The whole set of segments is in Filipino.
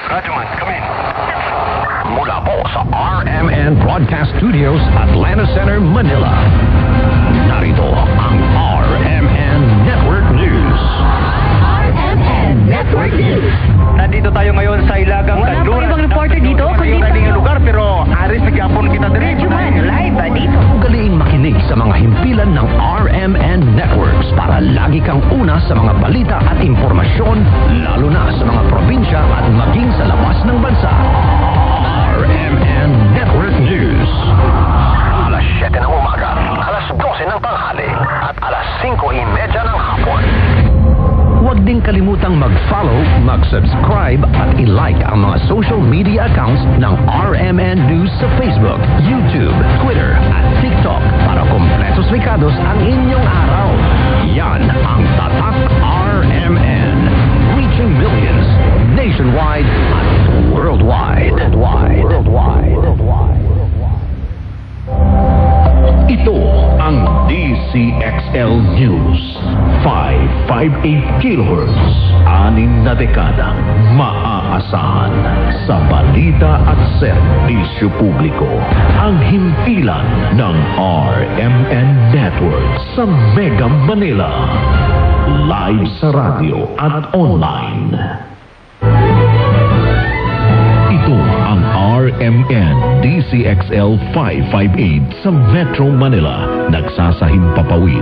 Radyoman, come in. Mula po sa RMN Broadcast Studios, Atlanta Center, Manila. Narito ang RMN Network News. RMN Network News. Nandito tayo ngayon sa Ilagang Wala Kanluran. pang ibang reporter dito, kundi Yung tayo. lugar, pero aris nagyapon kita dito. Radyoman, live dito. Ugaliing makinig sa mga himpilan ng RMN Networks para lagi kang una sa mga balita at impormasyon, lalo na sa mga probinsya at maging sa labas ng bansa. RMN Network News. Alas 7 ng umaga, alas 12 ng tanghali, at alas 5:30 ng hapon. Huwag din kalimutang mag-follow, mag-subscribe at i-like ang mga social media accounts ng RMN News sa Facebook, YouTube, Twitter at TikTok para kompletos rikados ang inyong araw. Yan ang Tatak RMN. Reaching millions nationwide at worldwide. Ito ang DCXL News. 558 kHz. 6 na dekadang maaasahan sa balita at serbisyo publiko. Ang himpilan ng RMN Network sa Mega Manila. Live sa radyo at online. Ito ang RMN DCXL 558 sa Metro Manila. Nagsasahing papawid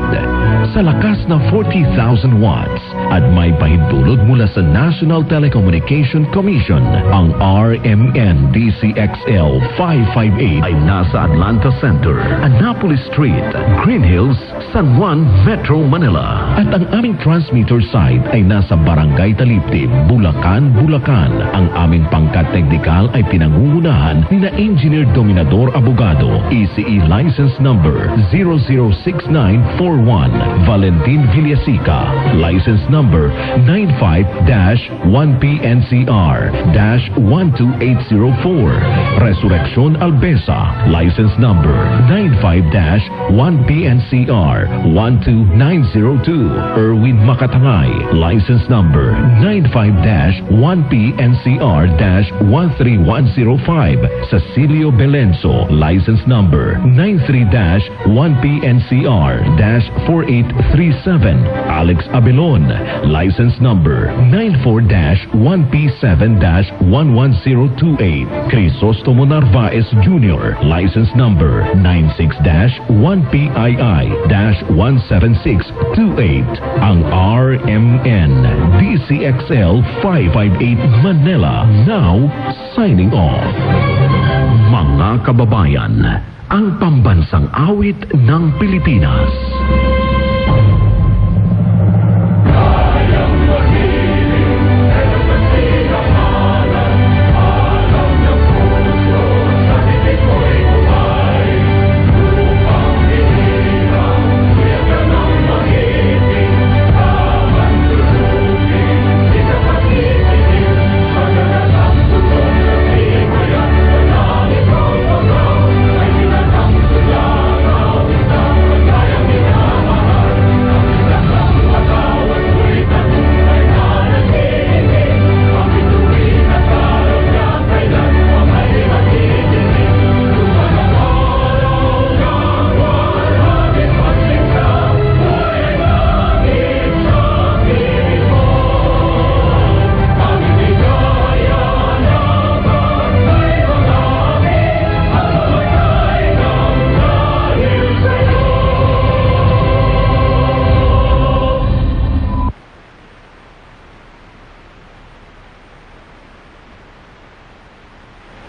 sa lakas na 40,000 watts at may pahintulot mula sa National Telecommunication Commission. Ang RMN DCXL 558 ay nasa Atlanta Center, Annapolis Street, Green Hills, San Juan, Metro Manila. At ang aming transmitter site ay nasa Barangay Taliptib, Bulacan, Bulacan. Ang aming pangkat teknikal ay pinangungunahan ni na Engineer Dominador Abogado, ECE License Number 006941, Valentin Villasica, License Number 95-1PNCR-12804, Resurrección Albesa, License Number 95-1PNCR-12902, Erwin Makatangay, License Number 95-1PNCR-13105, Cecilio Belenso, License Number 93-1PNCR-4837, Alex Abelon, License Number 94-1P7-11028, Crisostomo Narvaez Jr., License Number 96-1PII-17628. Ang RMN DCXL 558 Manila now signing off. Mga kababayan, ang pambansang awit ng Pilipinas.